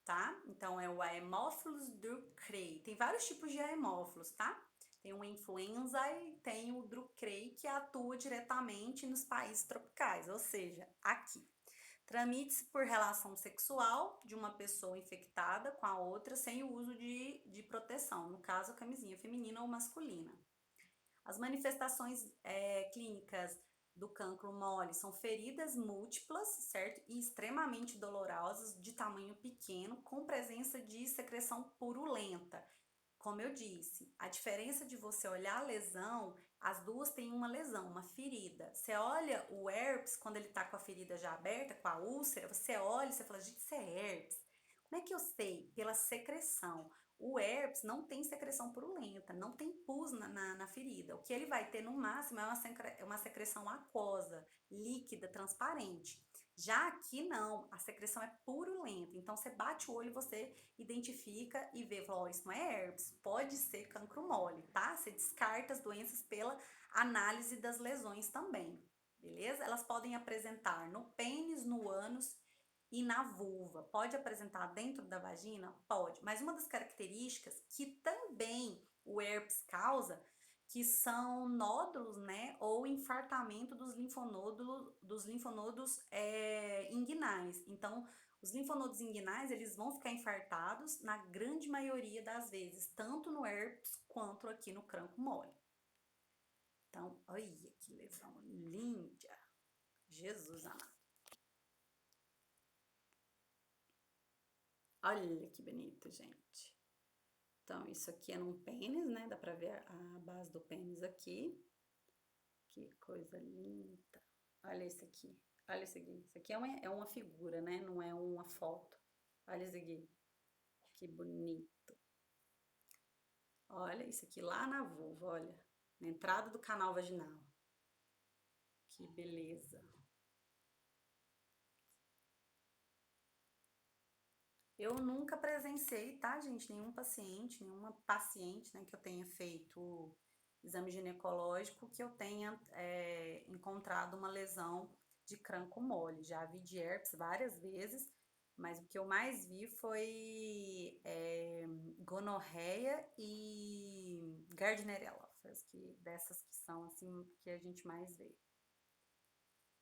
tá? Então é o Haemophilus ducreyi. Tem vários tipos de haemófilos, tá? Tem o influenza e tem o Drucrey que atua diretamente nos países tropicais, ou seja, aqui. Tramite-se por relação sexual de uma pessoa infectada com a outra sem o uso de proteção, no caso, a camisinha feminina ou masculina. As manifestações clínicas do cancro mole são feridas múltiplas, certo? E extremamente dolorosas, de tamanho pequeno, com presença de secreção purulenta. Como eu disse, a diferença de você olhar a lesão, as duas têm uma lesão, uma ferida. Você olha o herpes, quando ele tá com a ferida já aberta, com a úlcera, você olha e você fala, gente, isso é herpes. Como é que eu sei? Pela secreção. O herpes não tem secreção purulenta, não tem pus na ferida. O que ele vai ter no máximo é uma secreção aquosa, líquida, transparente. Já aqui não, a secreção é purulenta. Então você bate o olho e você identifica e vê, fala, oh, isso não é herpes, pode ser cancro mole, tá? Você descarta as doenças pela análise das lesões também, beleza? Elas podem apresentar no pênis, no ânus e na vulva. Pode apresentar dentro da vagina? Pode. Mas uma das características que também o herpes causa, que são nódulos, né, ou infartamento dos linfonodos inguinais. Então, os linfonodos inguinais, eles vão ficar infartados na grande maioria das vezes, tanto no herpes quanto aqui no cancro mole. Então, olha que lesão linda. Jesus amado. Olha que bonito, gente. Então, isso aqui é num pênis, né? Dá pra ver a base do pênis aqui. Que coisa linda. Olha isso aqui. Olha isso aqui. Isso aqui é uma figura, né? Não é uma foto. Olha isso aqui. Que bonito. Olha isso aqui lá na vulva, olha. Na entrada do canal vaginal. Que beleza. Eu nunca presenciei, tá, gente? Nenhum paciente, nenhuma paciente, né, que eu tenha feito exame ginecológico que eu tenha encontrado uma lesão de cranco mole. Já vi de herpes várias vezes, mas o que eu mais vi foi gonorreia e Gardnerella, dessas que são assim que a gente mais vê.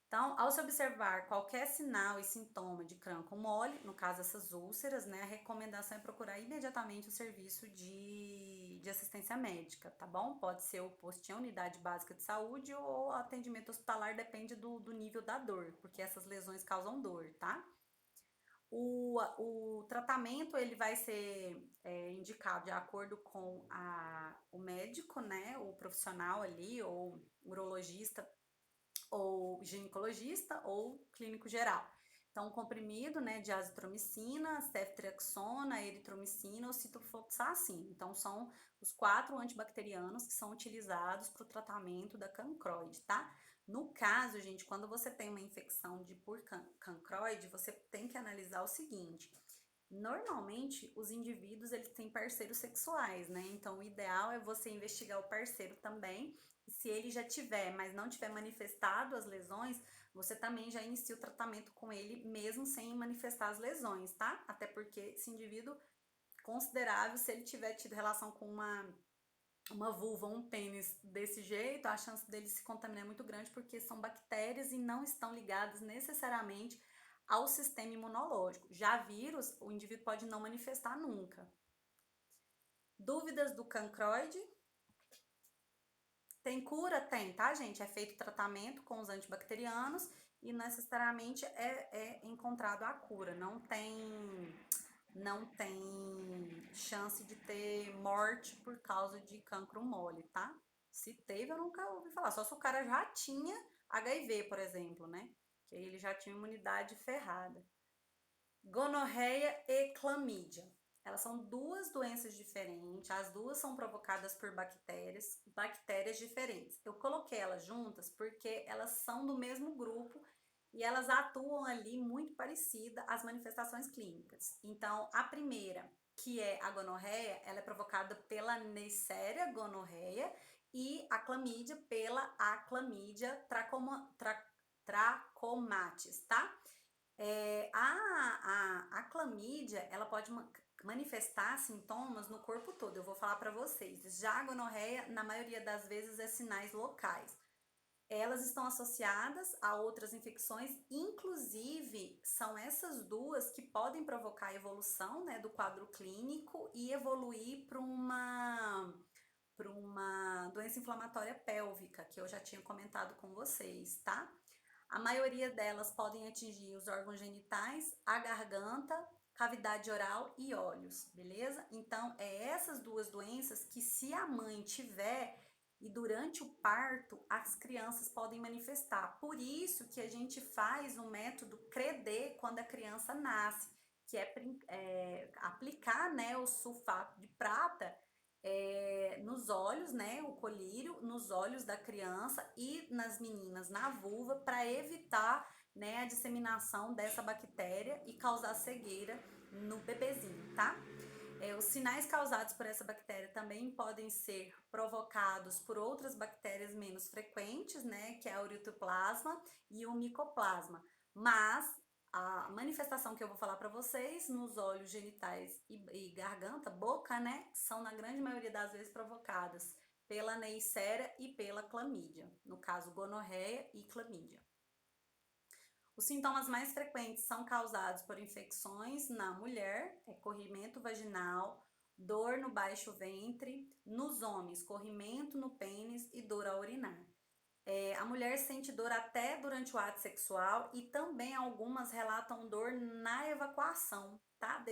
Então, ao se observar qualquer sinal e sintoma de crânio mole, no caso essas úlceras, né, a recomendação é procurar imediatamente o serviço de assistência médica, tá bom? Pode ser o postinho, a unidade básica de saúde ou atendimento hospitalar, depende do nível da dor, porque essas lesões causam dor, tá? O tratamento ele vai ser indicado de acordo com o médico, né, o profissional ali, ou urologista ou ginecologista ou clínico geral. Então, um comprimido, né, de azitromicina, ceftriaxona, eritromicina ou ciprofloxacin. Então, são os 4 antibacterianos que são utilizados para o tratamento da cancroide, tá? No caso, gente, quando você tem uma infecção por cancroide, você tem que analisar o seguinte: normalmente, os indivíduos eles têm parceiros sexuais, né? Então, o ideal é você investigar o parceiro também. E se ele já tiver, mas não tiver manifestado as lesões, você também já inicia o tratamento com ele, mesmo sem manifestar as lesões, tá? Até porque esse indivíduo considerável, se ele tiver tido relação com uma vulva ou um pênis desse jeito, a chance dele se contaminar é muito grande, porque são bactérias e não estão ligadas necessariamente ao sistema imunológico. Já vírus, o indivíduo pode não manifestar nunca. Dúvidas do cancroide? Tem cura? Tem, tá, gente? É feito tratamento com os antibacterianos e necessariamente é encontrado a cura. Não tem chance de ter morte por causa de cancro mole, tá? Se teve, eu nunca ouvi falar. Só se o cara já tinha HIV, por exemplo, né? Que aí ele já tinha imunidade ferrada. Gonorreia e clamídia. Elas são duas doenças diferentes, as duas são provocadas por bactérias diferentes. Eu coloquei elas juntas porque elas são do mesmo grupo e elas atuam ali muito parecida às manifestações clínicas. Então, a primeira, que é a gonorreia, ela é provocada pela Neisseria gonorreia e a clamídia pela Aclamídia trachomatis, tá? A clamídia, ela pode manifestar sintomas no corpo todo. Eu vou falar para vocês. Já a gonorreia, na maioria das vezes, é sinais locais. Elas estão associadas a outras infecções, inclusive são essas duas que podem provocar a evolução, né, do quadro clínico e evoluir para uma doença inflamatória pélvica, que eu já tinha comentado com vocês, tá? A maioria delas podem atingir os órgãos genitais, a garganta, cavidade oral e olhos, beleza? Então, é essas duas doenças que, se a mãe tiver e durante o parto, as crianças podem manifestar. Por isso que a gente faz o método CREDE quando a criança nasce, que é aplicar, né, o sulfato de prata nos olhos, né, o colírio, nos olhos da criança e nas meninas na vulva, para evitar, né, a disseminação dessa bactéria e causar cegueira no bebezinho, tá? Os sinais causados por essa bactéria também podem ser provocados por outras bactérias menos frequentes, né, que é a ureotoplasma e o micoplasma, mas a manifestação que eu vou falar para vocês nos olhos, genitais e garganta, boca, né, são na grande maioria das vezes provocadas pela Neisseria e pela clamídia, no caso gonorreia e clamídia. Os sintomas mais frequentes são causados por infecções na mulher, corrimento vaginal, dor no baixo ventre, nos homens, corrimento no pênis e dor ao urinar. A mulher sente dor até durante o ato sexual e também algumas relatam dor na evacuação, tá?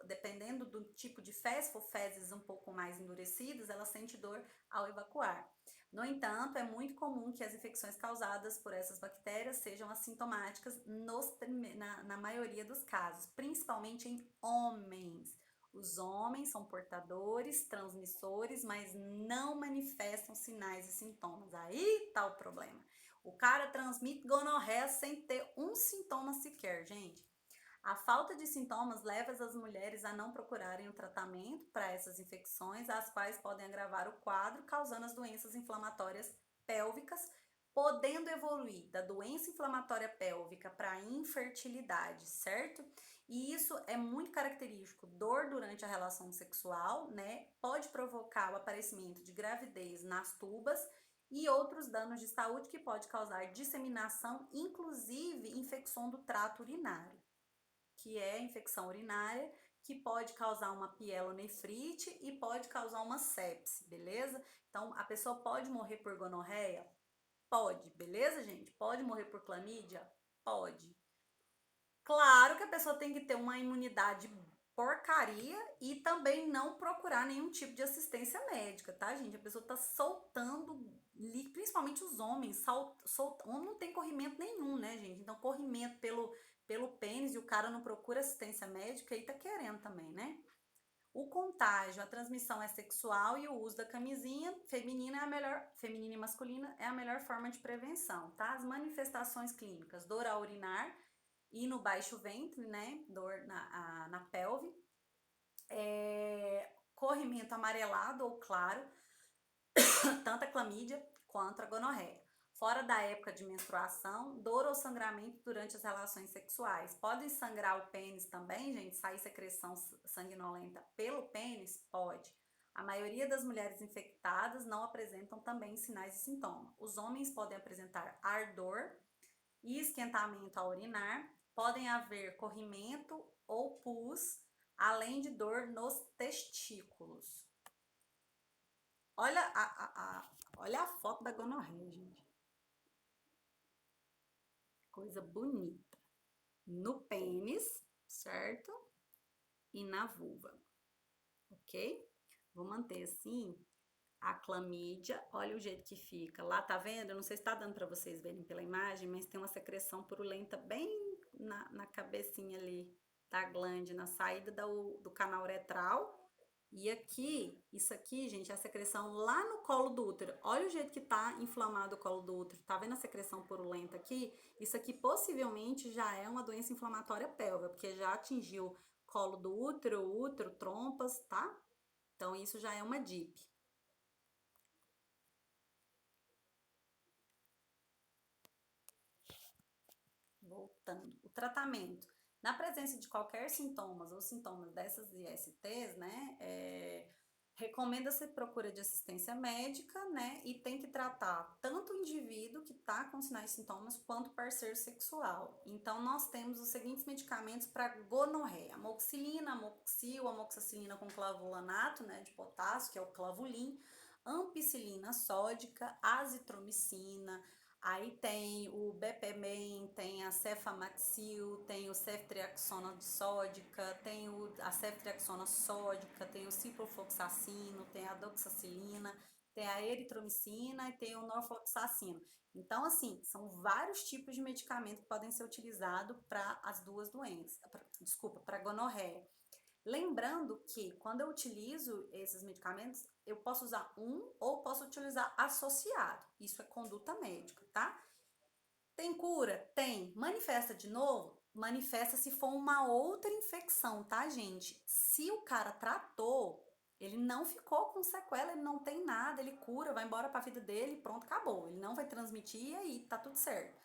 Dependendo do tipo de fezes, se for fezes um pouco mais endurecidas, ela sente dor ao evacuar. No entanto, é muito comum que as infecções causadas por essas bactérias sejam assintomáticas na maioria dos casos, principalmente em homens. Os homens são portadores, transmissores, mas não manifestam sinais e sintomas. Aí tá o problema. O cara transmite gonorreia sem ter um sintoma sequer, gente. A falta de sintomas leva as mulheres a não procurarem o tratamento para essas infecções, as quais podem agravar o quadro, causando as doenças inflamatórias pélvicas, podendo evoluir da doença inflamatória pélvica para a infertilidade, certo? E isso é muito característico. Dor durante a relação sexual, né? Pode provocar o aparecimento de gravidez nas tubas e outros danos de saúde que pode causar disseminação, inclusive infecção do trato urinário, que é a infecção urinária, que pode causar uma pielonefrite e pode causar uma sepse, beleza? Então, a pessoa pode morrer por gonorreia? Pode, beleza, gente? Pode morrer por clamídia? Pode. Claro que a pessoa tem que ter uma imunidade porcaria e também não procurar nenhum tipo de assistência médica, tá, gente? A pessoa tá soltando, principalmente os homens, homem não tem corrimento nenhum, né, gente? Então, corrimento pelo pênis e o cara não procura assistência médica, aí tá querendo também, né? O contágio, a transmissão é sexual e o uso da camisinha feminina e masculina é a melhor forma de prevenção, tá? As manifestações clínicas, dor ao urinar e no baixo ventre, né? Dor na pelve, corrimento amarelado ou claro, tanto a clamídia quanto a gonorreia. Fora da época de menstruação, dor ou sangramento durante as relações sexuais. Pode sangrar o pênis também, gente? Sair secreção sanguinolenta pelo pênis? Pode. A maioria das mulheres infectadas não apresentam também sinais e sintomas. Os homens podem apresentar ardor e esquentamento ao urinar, podem haver corrimento ou pus, além de dor nos testículos. Olha a foto da gonorreia, gente. Coisa bonita. No pênis, certo? E na vulva, ok? Vou manter assim a clamídia. Olha o jeito que fica. Lá, tá vendo? Eu não sei se tá dando pra vocês verem pela imagem, mas tem uma secreção purulenta bem na cabecinha ali da glande, na saída do canal uretral. E aqui, isso aqui, gente, é a secreção lá no colo do útero. Olha o jeito que tá inflamado o colo do útero. Tá vendo a secreção purulenta aqui? Isso aqui possivelmente já é uma doença inflamatória pélvica, porque já atingiu colo do útero, trompas, tá? Então, isso já é uma DIP. Voltando. O tratamento. Na presença de qualquer sintomas ou sintomas dessas ISTs, né, recomenda-se procura de assistência médica, né, e tem que tratar tanto o indivíduo que está com sinais e sintomas quanto o parceiro sexual. Então, nós temos os seguintes medicamentos para gonorreia: amoxicilina, amoxil, amoxicilina com clavulanato, né, de potássio, que é o clavulin, ampicilina sódica, azitromicina. Aí tem o Bepemem, tem a Cefamaxil, tem o ceftriaxona sódica, tem a ceftriaxona sódica, tem o ciprofloxacino, tem a doxacilina, tem a eritromicina e tem o norfloxacino. Então, assim, são vários tipos de medicamento que podem ser utilizados para as duas doenças, para a gonorreia. Lembrando que quando eu utilizo esses medicamentos, eu posso usar um ou posso utilizar associado. Isso é conduta médica, tá? Tem cura? Tem. Manifesta de novo? Manifesta se for uma outra infecção, tá, gente? Se o cara tratou, ele não ficou com sequela, ele não tem nada, ele cura, vai embora pra vida dele, pronto, acabou. Ele não vai transmitir e aí tá tudo certo.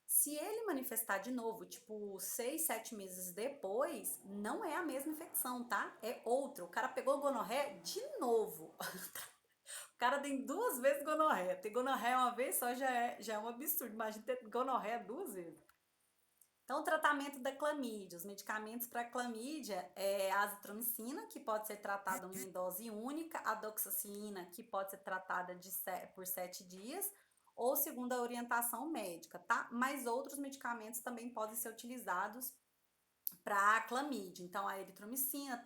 Se ele manifestar de novo, tipo 6, 7 meses depois, não é a mesma infecção, tá? É outra. O cara pegou gonorreia de novo. O cara tem duas vezes gonorreia. Ter gonorreia uma vez só já é um absurdo. Imagina ter gonorreia duas vezes. Então, o tratamento da clamídia. Os medicamentos para clamídia é a azitromicina, que pode ser tratada em dose única, a doxacilina, que pode ser tratada por 7 dias, ou segundo a orientação médica, tá? Mas outros medicamentos também podem ser utilizados para clamídia. Então, a eritromicina,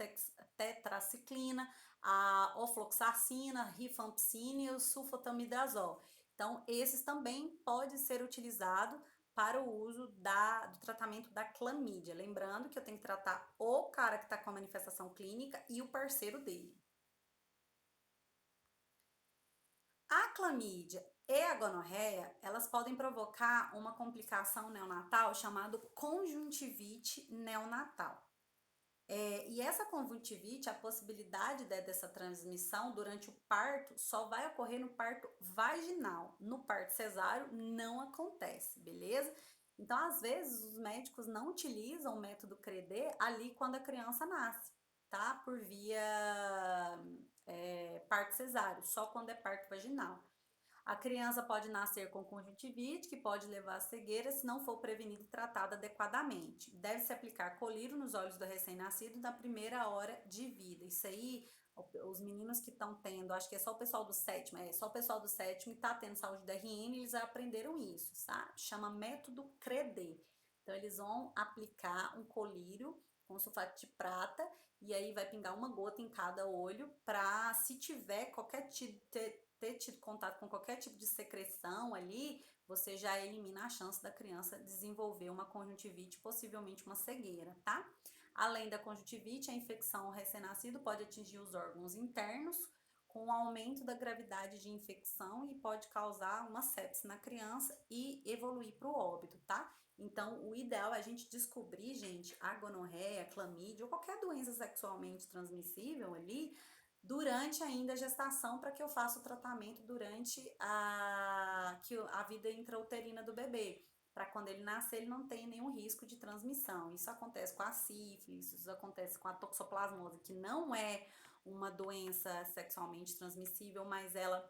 tetraciclina, a ofloxacina, rifampicina e o sulfatamidazol. Então, esses também podem ser utilizados para o uso do tratamento da clamídia. Lembrando que eu tenho que tratar o cara que está com a manifestação clínica e o parceiro dele. A clamídia e a gonorreia, elas podem provocar uma complicação neonatal chamada conjuntivite neonatal. E essa conjuntivite, a possibilidade dessa transmissão durante o parto só vai ocorrer no parto vaginal. No parto cesáreo não acontece, beleza? Então, às vezes, os médicos não utilizam o método CREDE ali quando a criança nasce, tá? Por via parto cesáreo, só quando é parto vaginal. A criança pode nascer com conjuntivite, que pode levar à cegueira se não for prevenida e tratada adequadamente. Deve-se aplicar colírio nos olhos do recém-nascido na primeira hora de vida. Isso aí, os meninos que estão tendo, acho que é só o pessoal do sétimo, só o pessoal do sétimo que está tendo saúde da RN, eles aprenderam isso, tá? Chama método CREDE. Então, eles vão aplicar um colírio com sulfato de prata e aí vai pingar uma gota em cada olho para, se tiver qualquer tipo ter tido contato com qualquer tipo de secreção ali, você já elimina a chance da criança desenvolver uma conjuntivite, possivelmente uma cegueira, tá? Além da conjuntivite, a infecção ao recém-nascido pode atingir os órgãos internos, com aumento da gravidade de infecção e pode causar uma sepse na criança e evoluir para o óbito, tá? Então, o ideal é a gente descobrir, gente, a gonorreia, clamídia ou qualquer doença sexualmente transmissível ali durante ainda a gestação, para que eu faça o tratamento durante a vida intrauterina do bebê, para quando ele nascer ele não tenha nenhum risco de transmissão. Isso acontece com a sífilis, isso acontece com a toxoplasmose, que não é uma doença sexualmente transmissível, mas ela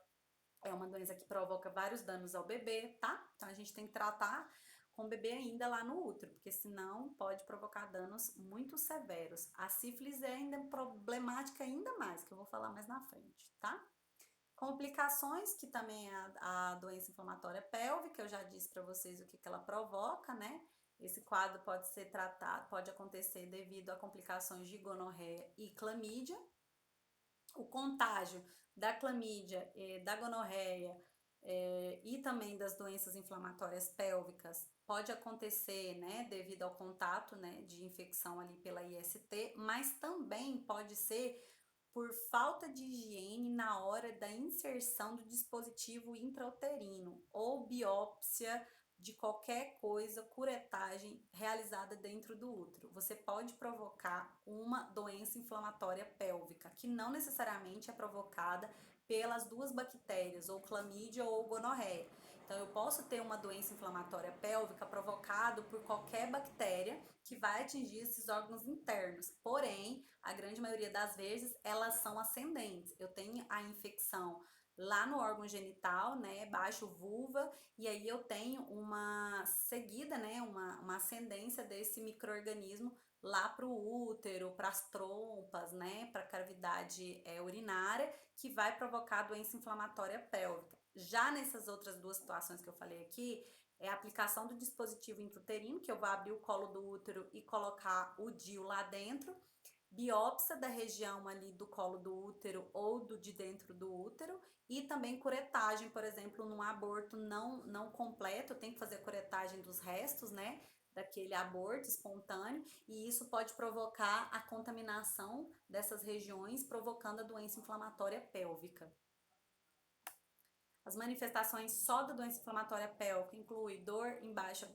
é uma doença que provoca vários danos ao bebê, tá? Então a gente tem que tratar com o bebê ainda lá no útero, porque senão pode provocar danos muito severos. A sífilis é ainda problemática ainda mais, que eu vou falar mais na frente, tá? Complicações, que também é a doença inflamatória pélvica, eu já disse para vocês o que ela provoca, né? Esse quadro pode ser tratado, pode acontecer devido a complicações de gonorreia e clamídia. O contágio da clamídia, da gonorreia e também das doenças inflamatórias pélvicas pode acontecer, né, devido ao contato, né, de infecção ali pela IST, mas também pode ser por falta de higiene na hora da inserção do dispositivo intrauterino ou biópsia de qualquer coisa, curetagem realizada dentro do útero. Você pode provocar uma doença inflamatória pélvica, que não necessariamente é provocada pelas duas bactérias, ou clamídia ou gonorreia. Então, eu posso ter uma doença inflamatória pélvica provocada por qualquer bactéria que vai atingir esses órgãos internos. Porém, a grande maioria das vezes, elas são ascendentes. Eu tenho a infecção lá no órgão genital, né, baixo vulva, e aí eu tenho uma seguida, né, uma ascendência desse micro-organismo lá para o útero, para as trompas, né, para a cavidade urinária, que vai provocar doença inflamatória pélvica. Já nessas outras duas situações que eu falei aqui, é a aplicação do dispositivo intrauterino, que eu vou abrir o colo do útero e colocar o DIU lá dentro, biópsia da região ali do colo do útero ou de dentro do útero, e também curetagem, por exemplo, num aborto não completo, tem que fazer curetagem dos restos, né, daquele aborto espontâneo, e isso pode provocar a contaminação dessas regiões, provocando a doença inflamatória pélvica. As manifestações só da doença inflamatória pélvica incluem dor embaixo,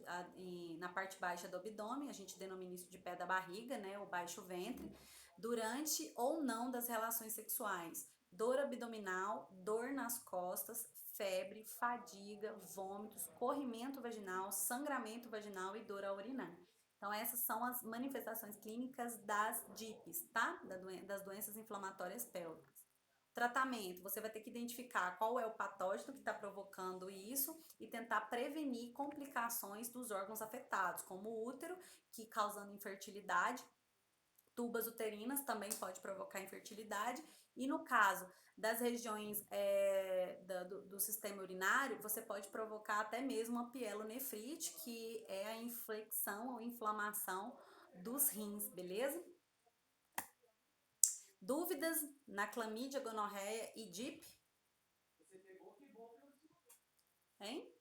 na parte baixa do abdômen, a gente denomina isso de pé da barriga, né, o baixo ventre, durante ou não das relações sexuais, dor abdominal, dor nas costas, febre, fadiga, vômitos, corrimento vaginal, sangramento vaginal e dor ao urinar. Então, essas são as manifestações clínicas das DIPs, tá? Das doenças inflamatórias pélvicas. Tratamento, você vai ter que identificar qual é o patógeno que está provocando isso e tentar prevenir complicações dos órgãos afetados, como o útero, que causando infertilidade, tubas uterinas também pode provocar infertilidade, e no caso das regiões do sistema urinário, você pode provocar até mesmo a pielonefrite, que é a infecção ou inflamação dos rins, beleza? Dúvidas na clamídia, gonorreia e DIP? Hein?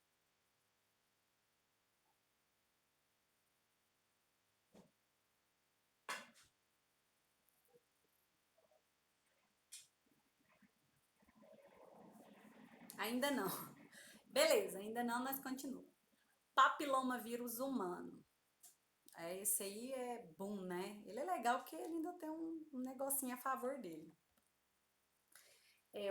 Ainda não. Beleza, ainda não, mas continua. Papiloma vírus humano. Esse aí é boom, né? Ele é legal porque ele ainda tem um negocinho a favor dele.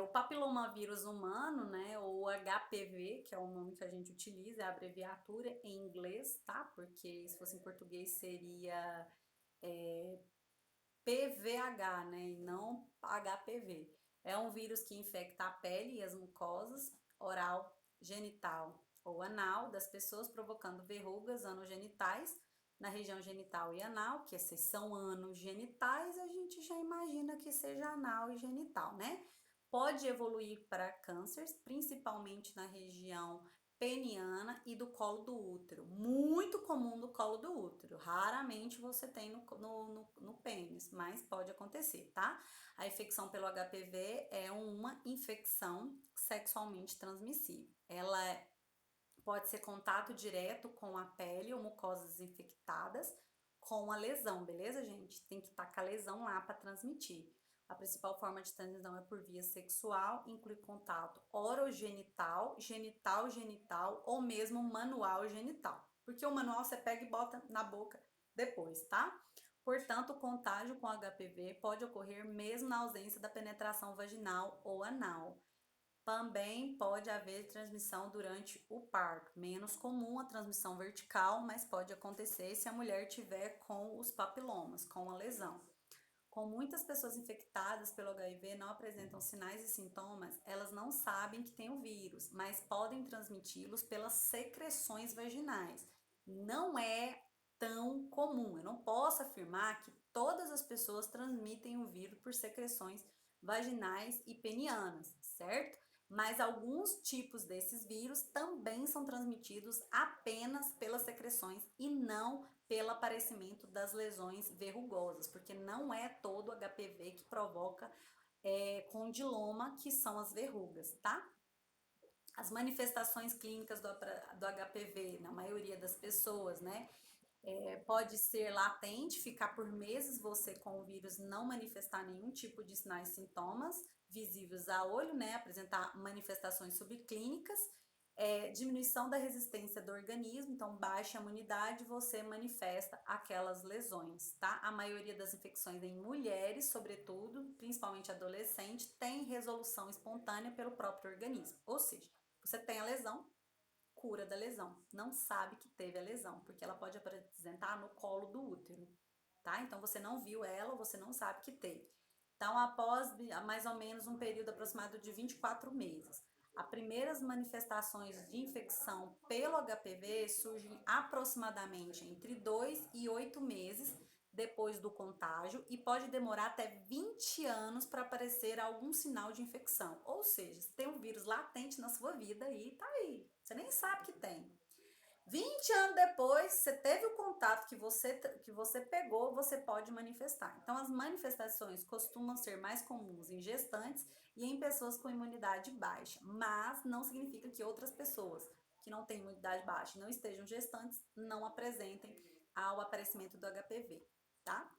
O papilomavírus humano, né, ou HPV, que é o nome que a gente utiliza, é a abreviatura em inglês, tá? Porque se fosse em português seria PVH, né, e não HPV. É um vírus que infecta a pele e as mucosas oral, genital ou anal das pessoas, provocando verrugas anogenitais na região genital e anal, que esses são anogenitais, a gente já imagina que seja anal e genital, né? Pode evoluir para cânceres, principalmente na região peniana e do colo do útero. Muito comum no colo do útero. Raramente você tem no pênis, mas pode acontecer, tá? A infecção pelo HPV é uma infecção sexualmente transmissível. Ela pode ser contato direto com a pele ou mucosas infectadas com a lesão, beleza, gente? Tem que estar com a lesão lá para transmitir. A principal forma de transmissão é por via sexual, inclui contato orogenital, genital ou mesmo manual genital. Porque o manual você pega e bota na boca depois, tá? Portanto, o contágio com HPV pode ocorrer mesmo na ausência da penetração vaginal ou anal. Também pode haver transmissão durante o parto, menos comum a transmissão vertical, mas pode acontecer se a mulher tiver com os papilomas, com a lesão. Com muitas pessoas infectadas pelo HIV não apresentam sinais e sintomas, elas não sabem que tem o vírus, mas podem transmiti-los pelas secreções vaginais. Não é tão comum. Eu não posso afirmar que todas as pessoas transmitem o vírus por secreções vaginais e penianas, certo? Mas alguns tipos desses vírus também são transmitidos apenas pelas secreções e não pelo aparecimento das lesões verrugosas, porque não é todo HPV que provoca condiloma, que são as verrugas, tá? As manifestações clínicas do HPV, na maioria das pessoas, né? Pode ser latente, ficar por meses você com o vírus, não manifestar nenhum tipo de sinais e sintomas visíveis a olho, né? Apresentar manifestações subclínicas, diminuição da resistência do organismo, então baixa a imunidade, você manifesta aquelas lesões, tá? A maioria das infecções em mulheres, sobretudo, principalmente adolescente, tem resolução espontânea pelo próprio organismo, ou seja, você tem a lesão, cura da lesão, não sabe que teve a lesão, porque ela pode apresentar no colo do útero, tá? Então você não viu ela, você não sabe que teve. Então, após mais ou menos um período aproximado de 24 meses, as primeiras manifestações de infecção pelo HPV surgem aproximadamente entre 2 e 8 meses depois do contágio e pode demorar até 20 anos para aparecer algum sinal de infecção. Ou seja, você tem um vírus latente na sua vida e tá aí. Você nem sabe que tem. 20 anos depois, você teve o contato que você pegou, você pode manifestar. Então, as manifestações costumam ser mais comuns em gestantes e em pessoas com imunidade baixa, mas não significa que outras pessoas que não têm imunidade baixa e não estejam gestantes não apresentem ao aparecimento do HPV, tá?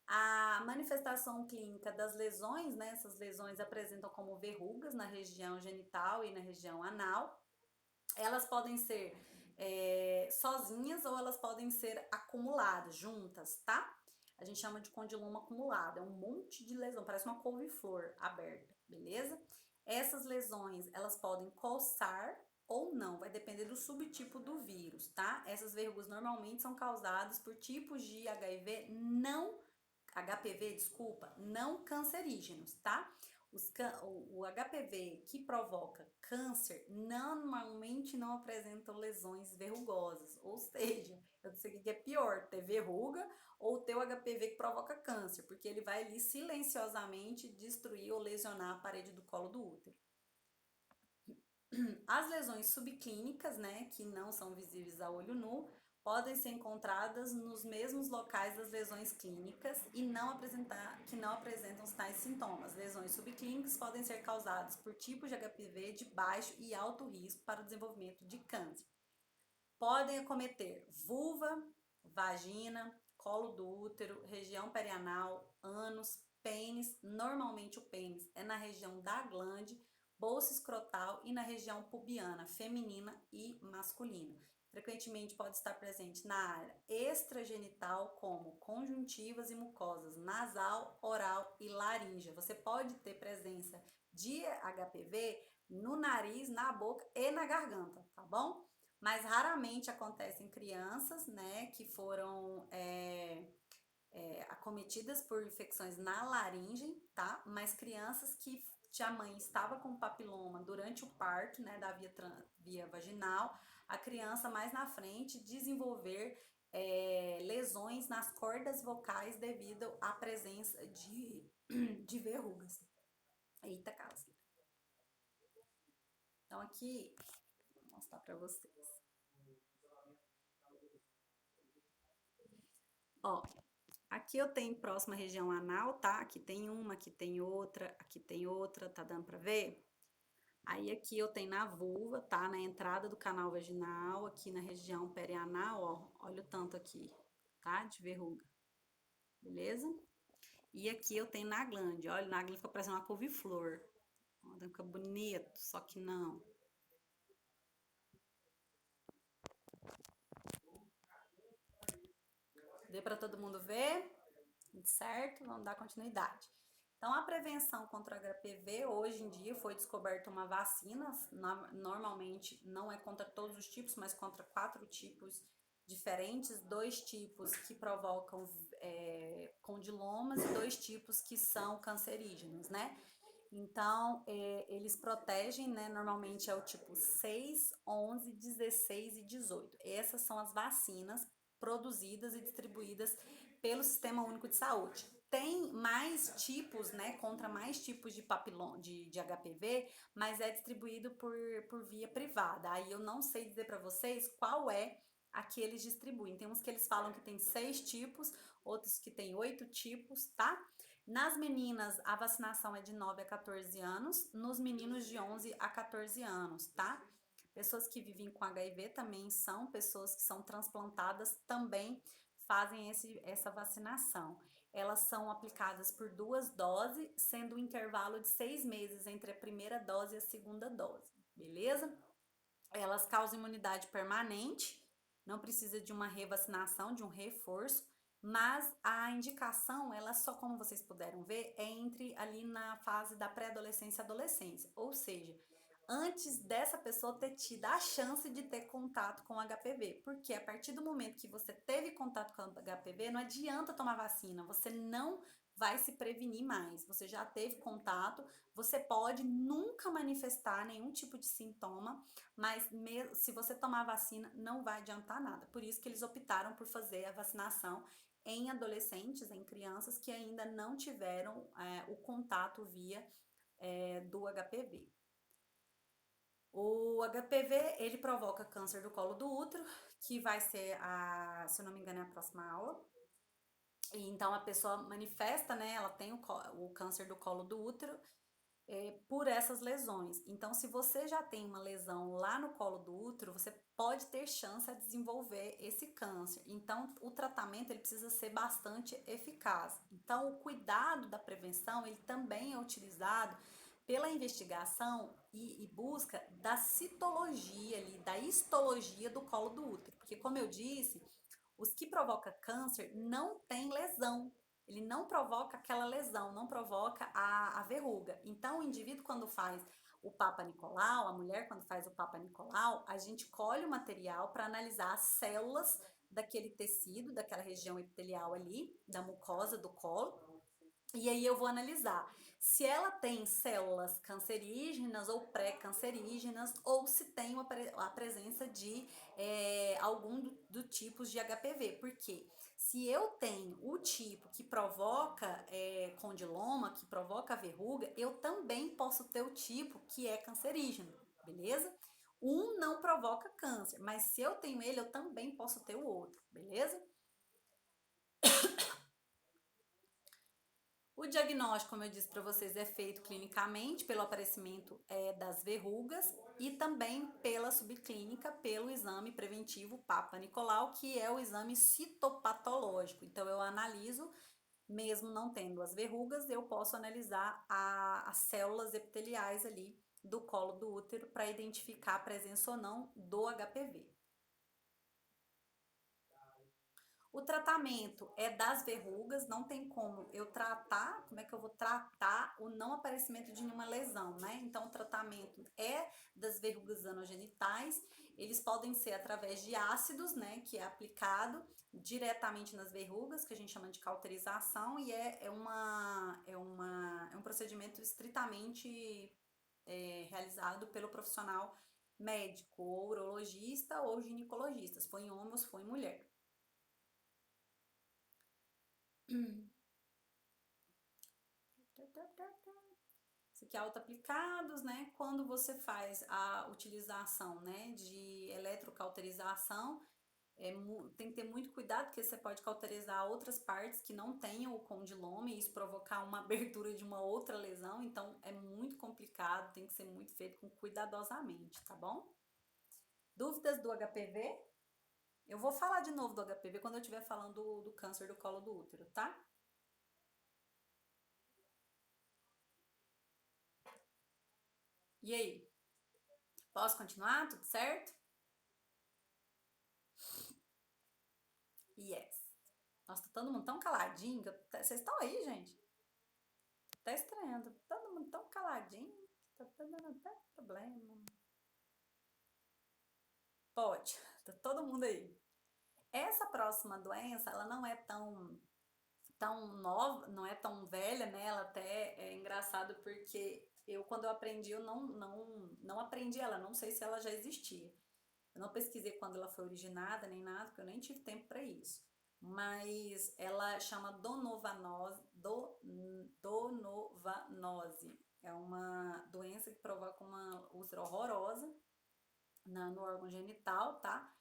A manifestação clínica das lesões, né? Essas lesões apresentam como verrugas na região genital e na região anal. Elas podem ser sozinhas ou elas podem ser acumuladas, juntas, tá? A gente chama de condiloma acumulado, é um monte de lesão, parece uma couve-flor aberta, beleza? Essas lesões, elas podem coçar ou não, vai depender do subtipo do vírus, tá? Essas verrugas normalmente são causadas por tipos de HPV, desculpa, não cancerígenos, tá? O HPV que provoca câncer normalmente não apresentam lesões verrugosas, ou seja, eu não sei o que é pior, ter verruga ou ter o HPV que provoca câncer, porque ele vai ali silenciosamente destruir ou lesionar a parede do colo do útero. As lesões subclínicas, né, que não são visíveis a olho nu, podem ser encontradas nos mesmos locais das lesões clínicas e que não apresentam tais sintomas. Lesões subclínicas podem ser causadas por tipos de HPV de baixo e alto risco para o desenvolvimento de câncer. Podem acometer vulva, vagina, colo do útero, região perianal, ânus, pênis. Normalmente o pênis é na região da glande, bolsa escrotal e na região pubiana, feminina e masculina. Frequentemente pode estar presente na área extragenital, como conjuntivas e mucosas nasal, oral e laríngea. Você pode ter presença de HPV no nariz, na boca e na garganta, tá bom? Mas raramente acontece em crianças, né, que foram acometidas por infecções na laringe, tá? Mas crianças que a mãe estava com papiloma durante o parto, né, da via vaginal, a criança mais na frente desenvolver lesões nas cordas vocais devido à presença de verrugas. Eita, casa. Então aqui, vou mostrar para vocês. Ó, aqui eu tenho próxima região anal, tá? Aqui tem uma, aqui tem outra, tá dando pra ver? Aí aqui eu tenho na vulva, tá? Na entrada do canal vaginal, aqui na região perianal, ó. Olha o tanto aqui, tá? De verruga. Beleza? E aqui eu tenho na glande, olha, na glande fica parecendo uma couve-flor. Fica bonito, só que não. Deu para todo mundo ver? Certo? Vamos dar continuidade. Então, a prevenção contra o HPV, hoje em dia, foi descoberta uma vacina, normalmente não é contra todos os tipos, mas contra 4 tipos diferentes, 2 tipos que provocam condilomas e 2 tipos que são cancerígenos, né? Então, eles protegem, né? Normalmente é o tipo 6, 11, 16 e 18. Essas são as vacinas produzidas e distribuídas pelo Sistema Único de Saúde. Tem mais tipos, né, contra mais tipos de papiloma, de HPV, mas é distribuído por via privada. Aí eu não sei dizer para vocês qual é a que eles distribuem. Tem uns que eles falam que tem 6 tipos, outros que tem 8 tipos, tá? Nas meninas, a vacinação é de 9 a 14 anos, nos meninos de 11 a 14 anos, tá? Pessoas que vivem com HIV também são, pessoas que são transplantadas também fazem essa vacinação. Elas são aplicadas por 2 doses, sendo um intervalo de 6 meses entre a primeira dose e a segunda dose, beleza? Elas causam imunidade permanente, não precisa de uma revacinação, de um reforço, mas a indicação, ela só, como vocês puderam ver, é entre ali na fase da pré-adolescência e adolescência, ou seja, antes dessa pessoa ter tido a chance de ter contato com o HPV. Porque a partir do momento que você teve contato com o HPV, não adianta tomar vacina, você não vai se prevenir mais. Você já teve contato, você pode nunca manifestar nenhum tipo de sintoma, mas se você tomar vacina, não vai adiantar nada. Por isso que eles optaram por fazer a vacinação em adolescentes, em crianças que ainda não tiveram o contato via do HPV. O HPV, ele provoca câncer do colo do útero, que vai ser, se eu não me engano, é a próxima aula. E então a pessoa manifesta, né? Ela tem o câncer do colo do útero por essas lesões. Então, se você já tem uma lesão lá no colo do útero, você pode ter chance a desenvolver esse câncer. Então, o tratamento ele precisa ser bastante eficaz. Então, o cuidado da prevenção ele também é utilizado pela investigação e busca da citologia ali, da histologia do colo do útero, porque como eu disse, os que provocam câncer não têm lesão, ele não provoca aquela lesão, não provoca a verruga. Então, o indivíduo, quando faz o Papa Nicolau, a mulher, quando faz o Papa Nicolau, a gente colhe o material para analisar as células daquele tecido, daquela região epitelial ali, da mucosa do colo. E aí eu vou analisar se ela tem células cancerígenas ou pré-cancerígenas ou se tem a presença de algum do tipos de HPV. Porque se eu tenho o tipo que provoca condiloma, que provoca verruga, eu também posso ter o tipo que é cancerígeno, beleza? Um não provoca câncer, mas se eu tenho ele, eu também posso ter o outro, beleza? O diagnóstico, como eu disse para vocês, é feito clinicamente pelo aparecimento das verrugas e também pela subclínica, pelo exame preventivo Papa Nicolau, que é o exame citopatológico. Então, eu analiso, mesmo não tendo as verrugas, eu posso analisar as células epiteliais ali do colo do útero para identificar a presença ou não do HPV. O tratamento é das verrugas, não tem como eu tratar, como é que eu vou tratar o não aparecimento de nenhuma lesão, né? Então, o tratamento é das verrugas anogenitais, eles podem ser através de ácidos, né, que é aplicado diretamente nas verrugas, que a gente chama de cauterização, e é um procedimento estritamente realizado pelo profissional médico, ou urologista ou ginecologista, se for em homem ou se for em mulher. Isso aqui é auto-aplicados, né? Quando você faz a utilização, né, de eletrocauterização, tem que ter muito cuidado, porque você pode cauterizar outras partes que não tenham o condiloma e isso provocar uma abertura de uma outra lesão, então é muito complicado, tem que ser muito feito com cuidadosamente, tá bom? Dúvidas do HPV? Eu vou falar de novo do HPV quando eu estiver falando do câncer do colo do útero, tá? E aí? Posso continuar? Tudo certo? Yes. Nossa, tá todo mundo tão caladinho. Vocês estão aí, gente? Tá estranhando. Todo mundo tão caladinho. Tá dando até problema. Pode. Tá todo mundo aí. Essa próxima doença, ela não é tão nova, não é tão velha, né? Ela até é engraçado porque quando eu aprendi, eu não aprendi ela. Não sei se ela já existia. Eu não pesquisei quando ela foi originada nem nada, porque eu nem tive tempo para isso. Mas ela chama donovanose. É uma doença que provoca uma úlcera horrorosa no órgão genital, tá?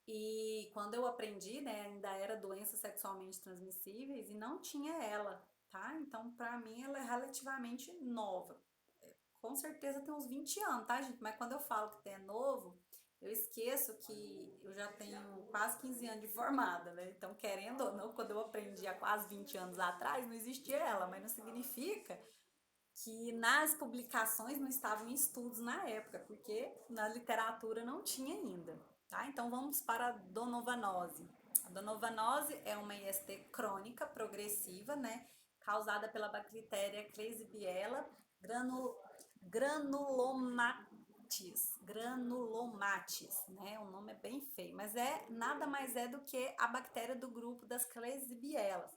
E quando eu aprendi, né, ainda era doenças sexualmente transmissíveis e não tinha ela, tá? Então, pra mim, ela é relativamente nova. Com certeza tem uns 20 anos, tá, gente? Mas quando eu falo que é novo, eu esqueço que eu já tenho quase 15 anos de formada, né? Então, querendo ou não, quando eu aprendi há quase 20 anos atrás, não existia ela, mas não significa que nas publicações não estavam em estudos na época, porque na literatura não tinha ainda, tá? Então, vamos para a donovanose. A donovanose é uma IST crônica progressiva, né? Causada pela bactéria Klebsiella granulomatosa, granulomatis, né? O nome é bem feio, mas é nada mais é do que a bactéria do grupo das Klebsiellas.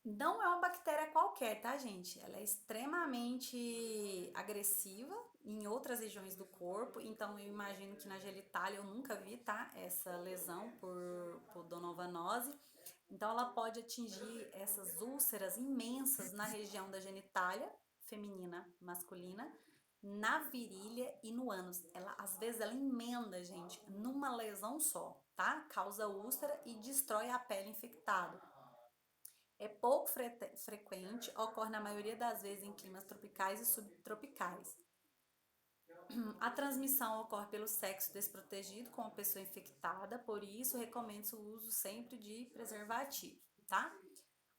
Não é uma bactéria qualquer, tá, gente? Ela é extremamente agressiva em outras regiões do corpo, então eu imagino que na genitália eu nunca vi, tá? Essa lesão por donovanose. Então ela pode atingir essas úlceras imensas na região da genitália, feminina, masculina, na virilha e no ânus. Ela, às vezes ela emenda, gente, numa lesão só, tá? Causa úlcera e destrói a pele infectada. É pouco frequente, ocorre na maioria das vezes em climas tropicais e subtropicais. A transmissão ocorre pelo sexo desprotegido com a pessoa infectada, por isso recomendo o uso sempre de preservativo, tá?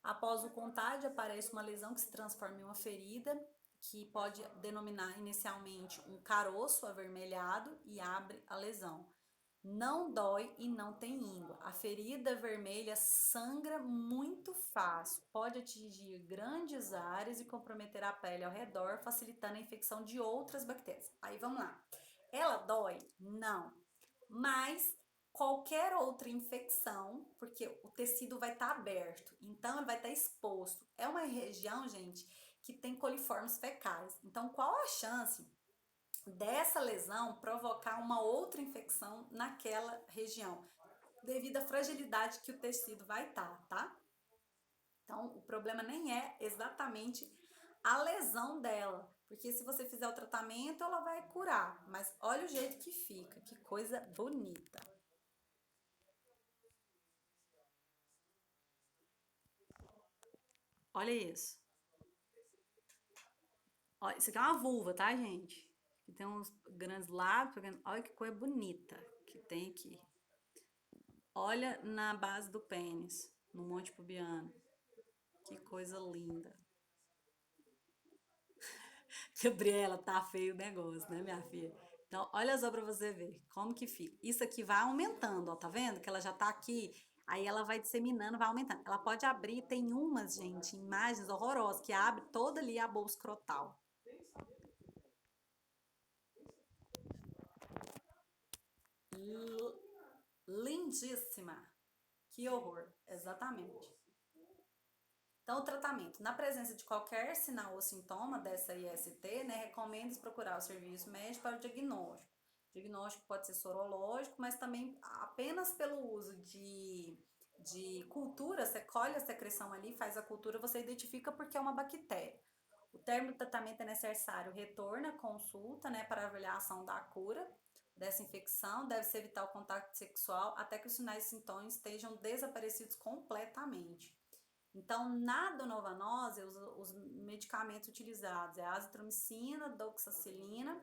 Após o contágio, aparece uma lesão que se transforma em uma ferida, que pode denominar inicialmente um caroço avermelhado e abre a lesão. Não dói e não tem íngua. A ferida vermelha sangra muito fácil, pode atingir grandes áreas e comprometer a pele ao redor, facilitando a infecção de outras bactérias. Aí vamos lá. Ela dói? Não. Mas qualquer outra infecção, porque o tecido vai estar aberto, então ele vai estar exposto. É uma região, gente, que tem coliformes fecais. Então, qual a chance dessa lesão provocar uma outra infecção naquela região, devido à fragilidade que o tecido vai estar, tá? Então, o problema nem é exatamente a lesão dela, porque se você fizer o tratamento, ela vai curar, mas olha o jeito que fica, que coisa bonita. Olha isso. Olha, isso aqui é uma vulva, tá, gente? Que tem uns grandes lábios, olha que coisa bonita que tem aqui. Olha na base do pênis, no monte pubiano. Que coisa linda. Gabriela, tá feio o negócio, né, minha filha? Então, olha só pra você ver como que fica. Isso aqui vai aumentando, ó, tá vendo? Que ela já tá aqui, aí ela vai disseminando, vai aumentando. Ela pode abrir, tem umas, gente, imagens horrorosas, que abre toda ali a bolsa escrotal. L- Lindíssima. Que horror, exatamente. Então, o tratamento. Na presença de qualquer sinal ou sintoma dessa IST, né, recomenda procurar o serviço médico para o diagnóstico. O diagnóstico pode ser sorológico, mas também apenas pelo uso de cultura, você colhe a secreção ali, faz a cultura, você identifica porque é uma bactéria. O termo do tratamento é necessário, retorna à consulta, né, para avaliação da cura dessa infecção, deve-se evitar o contato sexual até que os sinais e sintomas estejam desaparecidos completamente. Então, na donovanose, os medicamentos utilizados é a azitromicina, doxacilina,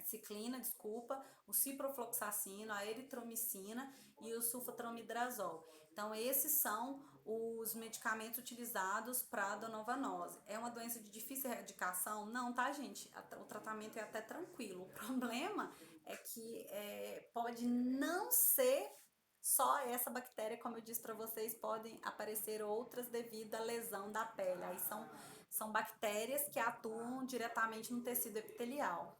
ciclina, desculpa, o ciprofloxacino, a eritromicina e o sulfatromidrazol. Então, esses são os medicamentos utilizados para a donovanose. É uma doença de difícil erradicação? Não, tá, gente? O tratamento é até tranquilo. O problema é que pode não ser só essa bactéria, como eu disse para vocês, podem aparecer outras devido à lesão da pele. Aí são bactérias que atuam diretamente no tecido epitelial.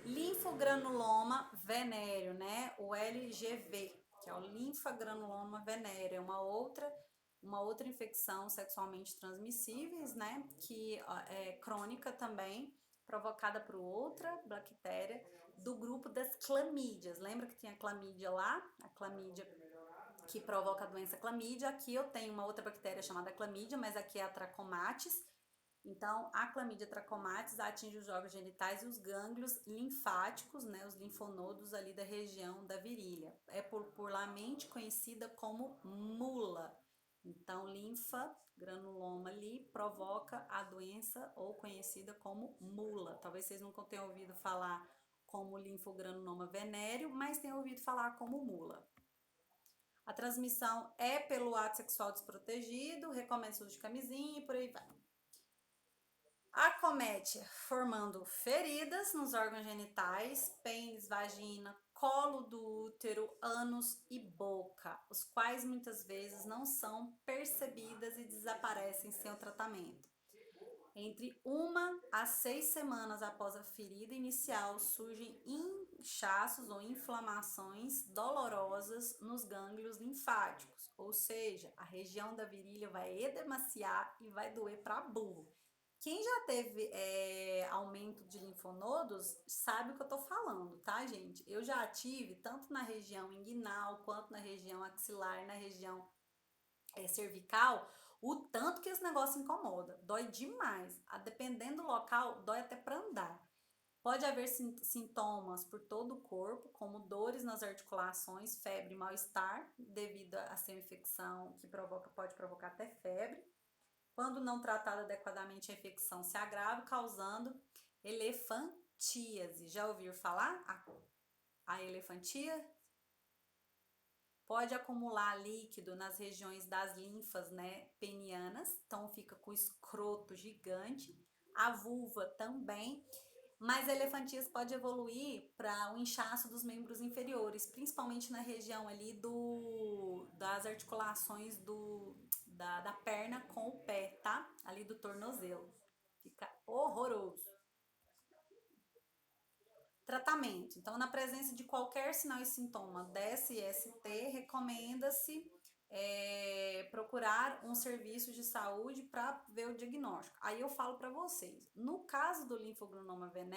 Linfogranuloma venéreo, né? O LGV, que é o linfogranuloma venéreo, é uma outra infecção sexualmente transmissíveis, né? Que é crônica também, provocada por outra bactéria do grupo das clamídias. Lembra que tinha a clamídia lá? A clamídia que provoca a doença clamídia. Aqui eu tenho uma outra bactéria chamada clamídia, mas aqui é a Trachomatis. Então, a clamídia trachomatis atinge os órgãos genitais e os gânglios linfáticos, né, os linfonodos ali da região da virilha. É popularmente conhecida como mula. Então, linfa granuloma ali provoca a doença ou conhecida como mula. Talvez vocês nunca tenham ouvido falar como linfogranuloma venéreo, mas tenham ouvido falar como mula. A transmissão é pelo ato sexual desprotegido, recomenda uso de camisinha e por aí vai. Acomete formando feridas nos órgãos genitais, pênis, vagina, colo do útero, ânus e boca, os quais muitas vezes não são percebidas e desaparecem sem o tratamento. Entre 1 a 6 semanas após a ferida inicial, surgem inchaços ou inflamações dolorosas nos gânglios linfáticos, ou seja, a região da virilha vai edemaciar e vai doer para burro. Quem já teve aumento de linfonodos sabe o que eu tô falando, tá, gente? Eu já tive tanto na região inguinal quanto na região axilar, na região cervical, o tanto que esse negócio incomoda. Dói demais. Dependendo do local, dói até para andar. Pode haver sintomas por todo o corpo, como dores nas articulações, febre e mal-estar, devido a ser uma infecção que pode provocar até febre. Quando não tratada adequadamente, a infecção se agrava, causando elefantíase. Já ouviram falar a elefantíase? Pode acumular líquido nas regiões das linfas, né, penianas, então fica com o escroto gigante, a vulva também, mas a elefantíase pode evoluir para o inchaço dos membros inferiores, principalmente na região ali das articulações da perna com o pé, tá? Ali do tornozelo. Fica horroroso. Tratamento. Então, na presença de qualquer sinal e sintoma dessa IST, recomenda-se procurar um serviço de saúde para ver o diagnóstico. Aí eu falo para vocês, no caso do linfogranuloma